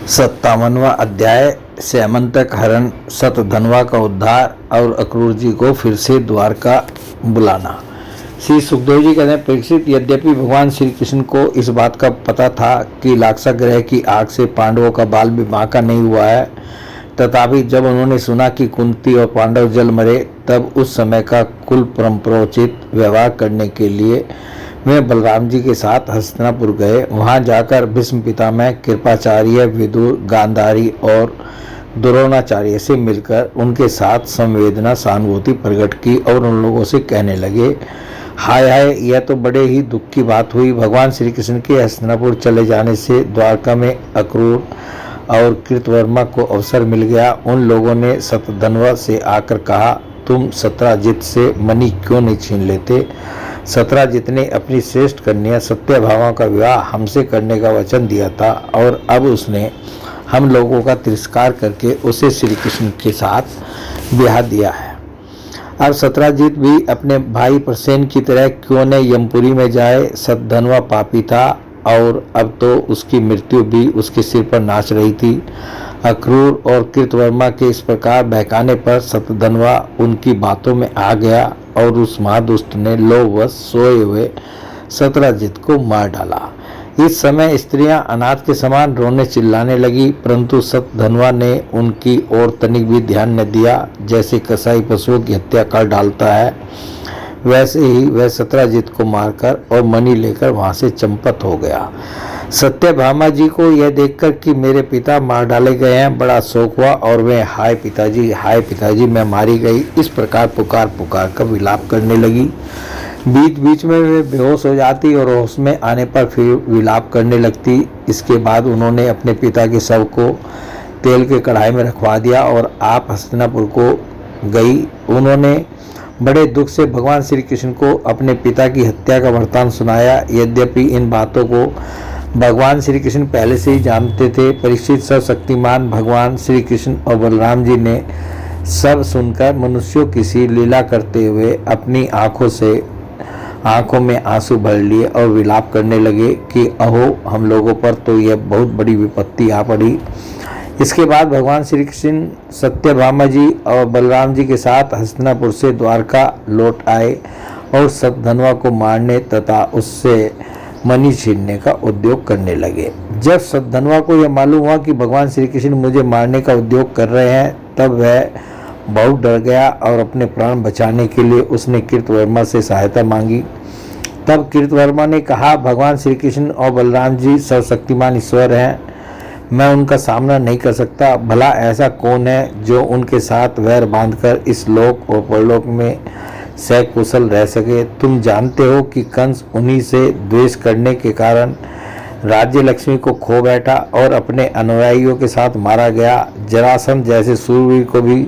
57वां अध्याय स्यमंतक हरण, शतधन्वा का उद्धार और अक्रूर जी को फिर से द्वारका बुलाना। श्री सुखदेव जी कहते हैं, परीक्षित, यद्यपि भगवान श्री कृष्ण को इस बात का पता था कि लाक्षा ग्रह की आग से पांडवों का बाल भी बांका नहीं हुआ है, तथापि जब उन्होंने सुना कि कुंती और पांडव जल मरे, तब उस समय का कुल परंपरोचित व्यवहार करने के लिए वे बलराम जी के साथ हस्तिनापुर गए। वहां जाकर भीष्म पितामह, कृपाचार्य, विदुर, गांधारी और द्रोणाचार्य से मिलकर उनके साथ संवेदना सहानुभूति प्रकट की और उन लोगों से कहने लगे, हाय हाय, यह तो बड़े ही दुख की बात हुई। भगवान श्री कृष्ण के हस्तिनापुर चले जाने से द्वारका में अक्रूर और कृतवर्मा को अवसर मिल गया। उन लोगों ने शतधन्वा से आकर कहा, तुम सत्राजित से मणि क्यों नहीं छीन लेते? सत्राजित ने अपनी श्रेष्ठ कन्या सत्यभामा का विवाह हमसे करने का वचन दिया था और अब उसने हम लोगों का तिरस्कार करके उसे श्री कृष्ण के साथ ब्याह दिया है। अब सत्राजित भी अपने भाई प्रसेन की तरह क्यों न यमपुरी में जाए। शतधन्वा पापी था और अब तो उसकी मृत्यु भी उसके सिर पर नाच रही थी। अक्रूर और कृतवर्मा के इस प्रकार बहकाने पर शतधन्वा उनकी बातों में आ गया और उस महादुष्ट ने लोभवश सोए हुए सत्राजित को मार डाला। इस समय स्त्रियां अनाथ के समान रोने चिल्लाने लगी, परंतु शतधन्वा ने उनकी ओर तनिक भी ध्यान न दिया। जैसे कसाई पशुओं की हत्या कर डालता है, वैसे ही वह सत्राजित को मारकर और मणि लेकर वहां से चंपत हो गया। सत्यभामा जी को यह देखकर कि मेरे पिता मार डाले गए हैं, बड़ा शोक हुआ और वे हाय पिताजी मैं मारी गई, इस प्रकार पुकार पुकार कर विलाप करने लगी। बीच बीच में वे बेहोश हो जाती और होश में आने पर फिर विलाप करने लगती। इसके बाद उन्होंने अपने पिता के शव को तेल के कढ़ाई में रखवा दिया और आप हस्तिनापुर को गई। उन्होंने बड़े दुख से भगवान श्री कृष्ण को अपने पिता की हत्या का वृत्तांत सुनाया। यद्यपि इन बातों को भगवान श्री कृष्ण पहले से ही जानते थे, परीक्षित सर्वशक्तिमान भगवान श्री कृष्ण और बलराम जी ने सब सुनकर मनुष्यों की सी लीला करते हुए अपनी आंखों में आंसू भर लिए और विलाप करने लगे कि अहो, हम लोगों पर तो यह बहुत बड़ी विपत्ति आ पड़ी। इसके बाद भगवान श्री कृष्ण सत्यभामा जी और बलराम जी के साथ हस्तिनापुर से द्वारका लौट आए और शतधन्वा को मारने तथा उससे मणि छीनने का उद्योग करने लगे। जब शतधन्वा को यह मालूम हुआ कि भगवान श्री कृष्ण मुझे मारने का उद्योग कर रहे हैं, तब वह बहुत डर गया और अपने प्राण बचाने के लिए उसने कृतवर्मा से सहायता मांगी। तब कृतवर्मा ने कहा, भगवान श्री कृष्ण और बलराम जी सर्वशक्तिमान ईश्वर हैं, मैं उनका सामना नहीं कर सकता। भला ऐसा कौन है जो उनके साथ वैर बांधकर इस लोक और परलोक में सकुशल रह सके? तुम जानते हो कि कंस उन्हीं से द्वेष करने के कारण राज्य लक्ष्मी को खो बैठा और अपने अनुयायियों के साथ मारा गया। जरासंध जैसे सूरवीर को भी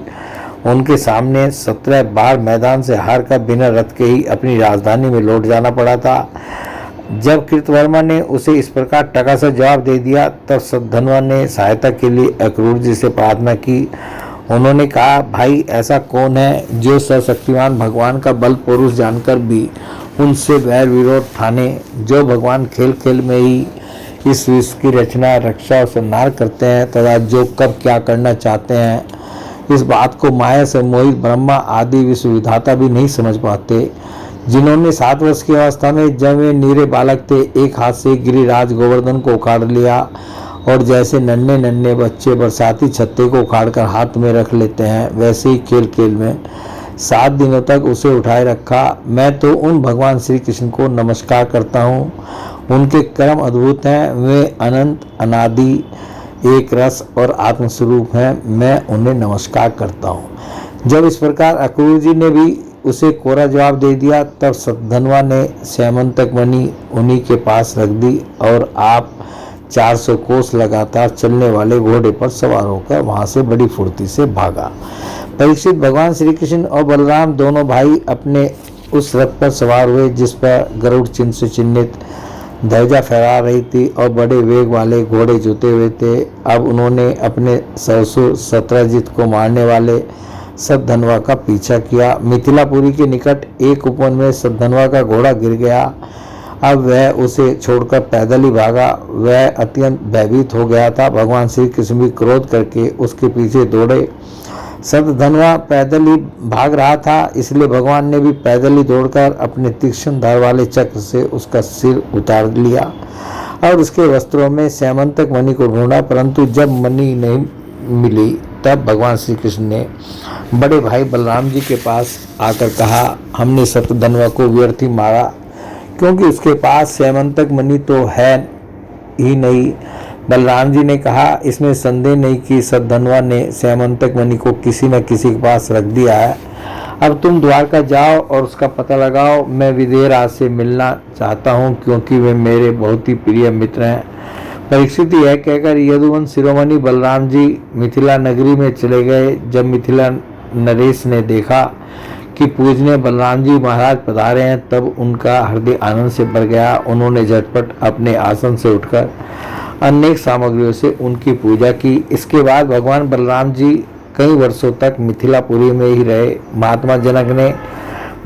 उनके सामने 17 बार मैदान से हार कर बिना रथ के ही अपनी राजधानी में लौट जाना पड़ा था। जब कृतवर्मा ने उसे इस प्रकार टका से जवाब दे दिया, तब शतधन्वा ने सहायता के लिए अक्रूर जी से प्रार्थना की। उन्होंने कहा, भाई, ऐसा कौन है जो सर्वशक्तिमान भगवान का बल पुरुष जानकर भी उनसे वैर विरोध ठाने, जो भगवान खेल खेल में ही इस विश्व की रचना, रक्षा और संहार करते हैं तथा जो कब क्या करना चाहते हैं, इस बात को माया से मोहित ब्रह्मा आदि विश्व विधाता भी नहीं समझ पाते। जिन्होंने 7 वर्ष की अवस्था में जब वे नीरे बालक थे, एक हाथ से गिरिराज गोवर्धन को उखाड़ लिया और जैसे नन्हे नन्हे बच्चे बरसाती छत्ते को उखाड़कर हाथ में रख लेते हैं, वैसे ही खेल खेल में 7 दिनों तक उसे उठाए रखा। मैं तो उन भगवान श्री कृष्ण को नमस्कार करता हूँ, उनके कर्म अद्भुत हैं, वे अनंत अनादि एक रस और आत्मस्वरूप हैं, मैं उन्हें नमस्कार करता हूँ। जब इस प्रकार अक्रूर जी ने भी उसे कोरा जवाब दे दिया, तब शतधन्वा ने स्यमंतक मणि उन्हीं के पास रख दी और आप 400 कोस लगातार चलने वाले घोड़े पर सवार होकर वहां से बड़ी फुर्ती से भागा। परीक्षित, भगवान श्री कृष्ण और बलराम दोनों भाई अपने उस रथ पर सवार हुए जिस पर गरुड़ चिन्ह से चिन्हित ध्वजा फहरा रही थी और बड़े वेग वाले घोड़े जुते हुए थे। अब उन्होंने अपने ससुर सत्राजित को मारने वाले शतधन्वा का पीछा किया। मिथिलापुरी के निकट एक उपवन में शतधन्वा का घोड़ा गिर गया अब वह उसे छोड़कर पैदल ही भागा। वह अत्यंत भयभीत हो गया था। भगवान श्री कृष्ण भी क्रोध करके उसके पीछे दौड़े। सतधनवा पैदल ही भाग रहा था, इसलिए भगवान ने भी पैदल ही दौड़कर अपने तीक्ष्ण धार वाले चक्र से उसका सिर उतार लिया और उसके वस्त्रों में स्यमंतक मणि को ढूंढा, परंतु जब मणि नहीं मिली तब भगवान श्री कृष्ण ने बड़े भाई बलराम जी के पास आकर कहा, हमने सतधनवा को व्यर्थ ही मारा, क्योंकि उसके पास स्यमंतक मणि तो है ही नहीं। बलराम जी ने कहा, इसमें संदेह नहीं कि सतधनवा ने स्यमंतक मणि को किसी न किसी के पास रख दिया है। अब तुम द्वारका जाओ और उसका पता लगाओ। मैं विदेहराज से मिलना चाहता हूँ, क्योंकि वे मेरे बहुत ही प्रिय मित्र हैं। परीक्षित यह कहकर यदुवंश शिरोमणि बलराम जी मिथिला नगरी में चले गए। जब मिथिला नरेश ने देखा कि पूजनीय बलराम जी महाराज पधारे हैं, तब उनका हृदय आनंद से भर गया। उन्होंने झटपट अपने आसन से उठकर अनेक सामग्रियों से उनकी पूजा की। इसके बाद भगवान बलराम जी कई वर्षों तक मिथिलापुरी में ही रहे। महात्मा जनक ने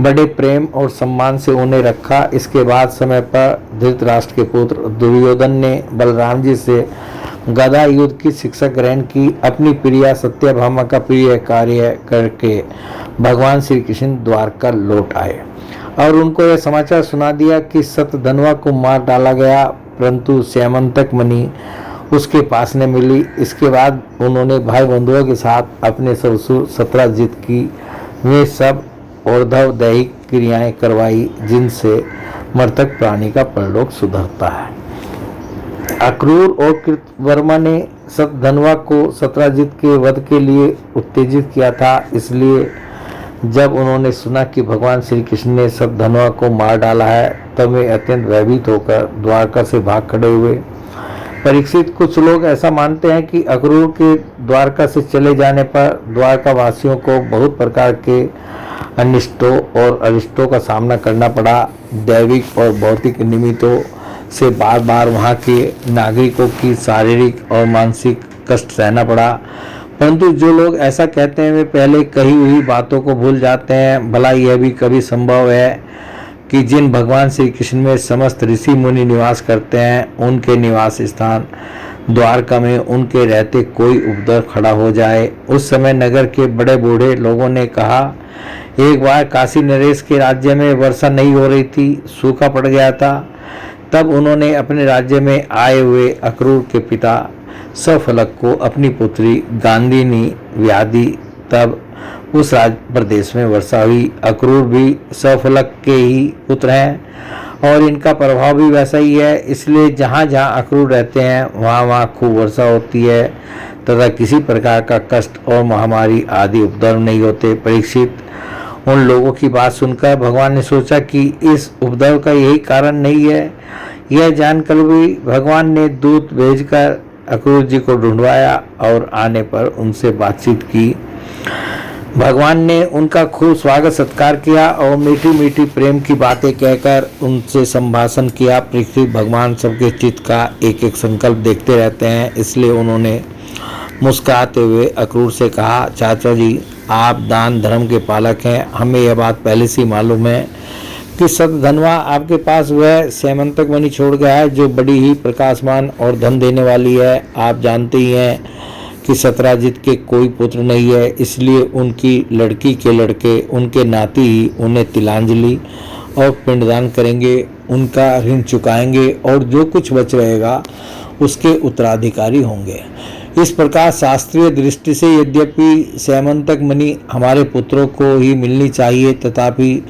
बड़े प्रेम और सम्मान से उन्हें रखा। इसके बाद समय पर धृतराष्ट्र के पुत्र दुर्योधन ने बलराम जी से गदा युद्ध की शिक्षा ग्रहण की। अपनी प्रिया सत्यभामा का प्रिय कार्य करके भगवान श्री कृष्ण द्वारका लौट आए और उनको यह समाचार सुना दिया कि सतधनवा को मार डाला गया, परंतु स्यमंतक मणि उसके पास न मिली। इसके बाद उन्होंने भाई बंधुओं के साथ अपने ससुर सत्राजित की वे सब और्ध्व दैहिक क्रियाएं करवाई, जिनसे मृतक प्राणी का परलोक सुधरता है। अक्रूर और कृतवर्मा ने सतधनवा को सत्राजित के वध के लिए उत्तेजित किया था। इसलिए जब उन्होंने सुना कि भगवान श्री कृष्ण ने सतधनवा को मार डाला है, तब वे अत्यंत भयभीत होकर द्वारका से भाग खड़े हुए। परीक्षित, कुछ लोग ऐसा मानते हैं कि अक्रूर के द्वारका से चले जाने पर द्वारका वासियों को बहुत प्रकार के अनिष्टों और अरिष्टों का सामना करना पड़ा। दैविक और भौतिक निमित्तों से बार बार वहाँ के नागरिकों की शारीरिक और मानसिक कष्ट सहना पड़ा। परंतु जो लोग ऐसा कहते हैं वे पहले कही हुई बातों को भूल जाते हैं। भला यह भी कभी संभव है कि जिन भगवान श्री कृष्ण में समस्त ऋषि मुनि निवास करते हैं, उनके निवास स्थान द्वारका में उनके रहते कोई उपद्रव खड़ा हो जाए। उस समय नगर के बड़े बूढ़े लोगों ने कहा, एक बार काशी नरेश के राज्य में वर्षा नहीं हो रही थी, सूखा पड़ गया था। तब उन्होंने अपने राज्य में आए हुए अक्रूर के पिता सफलक को अपनी पुत्री गांधिनी ब्याह दी। तब उस प्रदेश में वर्षा हुई। अक्रूर भी सफलक के ही पुत्र हैं और इनका प्रभाव भी वैसा ही है। इसलिए जहाँ जहाँ अक्रूर रहते हैं वहाँ वहाँ खूब वर्षा होती है तथा किसी प्रकार का कष्ट और महामारी आदि उपद्रव नहीं होते। परीक्षित, उन लोगों की बात सुनकर भगवान ने सोचा कि इस उपद्रव का यही कारण नहीं है। यह जानकर भी भगवान ने दूत भेजकर अक्रूर जी को ढूंढवाया और आने पर उनसे बातचीत की। भगवान ने उनका खूब स्वागत सत्कार किया और मीठी मीठी प्रेम की बातें कहकर उनसे संभाषण किया। पृथ्वी भगवान सबके चित्त का एक एक संकल्प देखते रहते हैं, इसलिए उन्होंने मुस्कुराते हुए अक्रूर से कहा, चाचा जी, आप दान धर्म के पालक हैं। हमें यह बात पहले से मालूम है कि सतधनवा आपके पास वह स्यमंतक मणि छोड़ गया है जो बड़ी ही प्रकाशमान और धन देने वाली है। आप जानते ही हैं कि सत्राजित के कोई पुत्र नहीं है, इसलिए उनकी लड़की के लड़के उनके नाती ही उन्हें तिलांजलि और पिंडदान करेंगे, उनका ऋण चुकाएंगे और जो कुछ बच रहेगा उसके उत्तराधिकारी होंगे। इस प्रकार शास्त्रीय दृष्टि से यद्यपि स्यमंतक मणि हमारे पुत्रों को ही मिलनी चाहिए, तथापि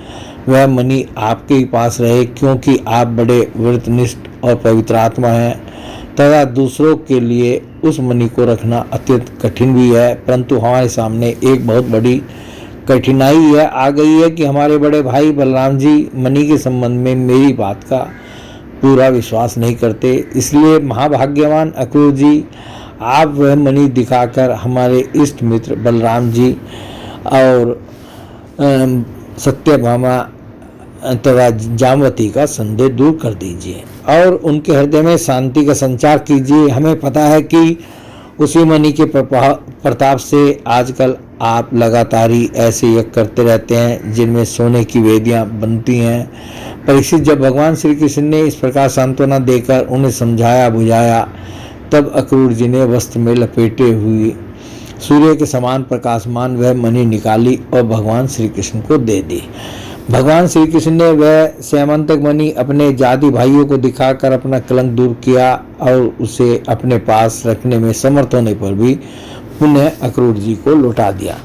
वह मणि आपके ही पास रहे, क्योंकि आप बड़े व्रतनिष्ठ और पवित्र आत्मा हैं तथा दूसरों के लिए उस मणि को रखना अत्यंत कठिन भी है। परंतु हमारे सामने एक बहुत बड़ी कठिनाई यह आ गई है कि हमारे बड़े भाई बलराम जी मणि के संबंध में मेरी बात का पूरा विश्वास नहीं करते। इसलिए महाभाग्यवान अक्रूर जी, आप वह मणि दिखाकर हमारे इष्ट मित्र बलराम जी और सत्यभामा तथा जामवती का संदेह दूर कर दीजिए और उनके हृदय में शांति का संचार कीजिए। हमें पता है कि उसी मणि के प्रताप से आजकल आप लगातार ही ऐसे यज्ञ करते रहते हैं जिनमें सोने की वेदियां बनती हैं। परीक्षित, जब भगवान श्री कृष्ण ने इस प्रकार सांत्वना देकर उन्हें समझाया बुझाया, तब अक्रूर जी ने वस्त्र में लपेटे हुए सूर्य के समान प्रकाशमान वह मणि निकाली और भगवान श्री कृष्ण को दे दी। भगवान श्री कृष्ण ने वह स्यमंतक मणि अपने जाति भाइयों को दिखाकर अपना कलंक दूर किया और उसे अपने पास रखने में समर्थ होने पर भी पुनः अक्रूर जी को लौटा दिया।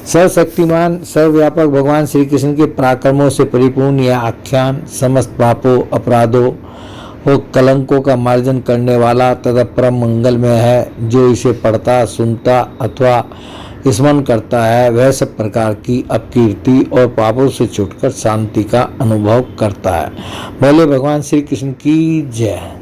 सर्वशक्तिमान सर्वव्यापक भगवान श्री कृष्ण के पराक्रमों से परिपूर्ण यह आख्यान समस्त पापों, अपराधों और कलंकों का मार्जन करने वाला तथा परम मंगलमय है। जो इसे पढ़ता, सुनता अथवा स्मरण करता है, वह सब प्रकार की अपकीर्ति और पापों से छूटकर शांति का अनुभव करता है। बोले भगवान श्री कृष्ण की जय।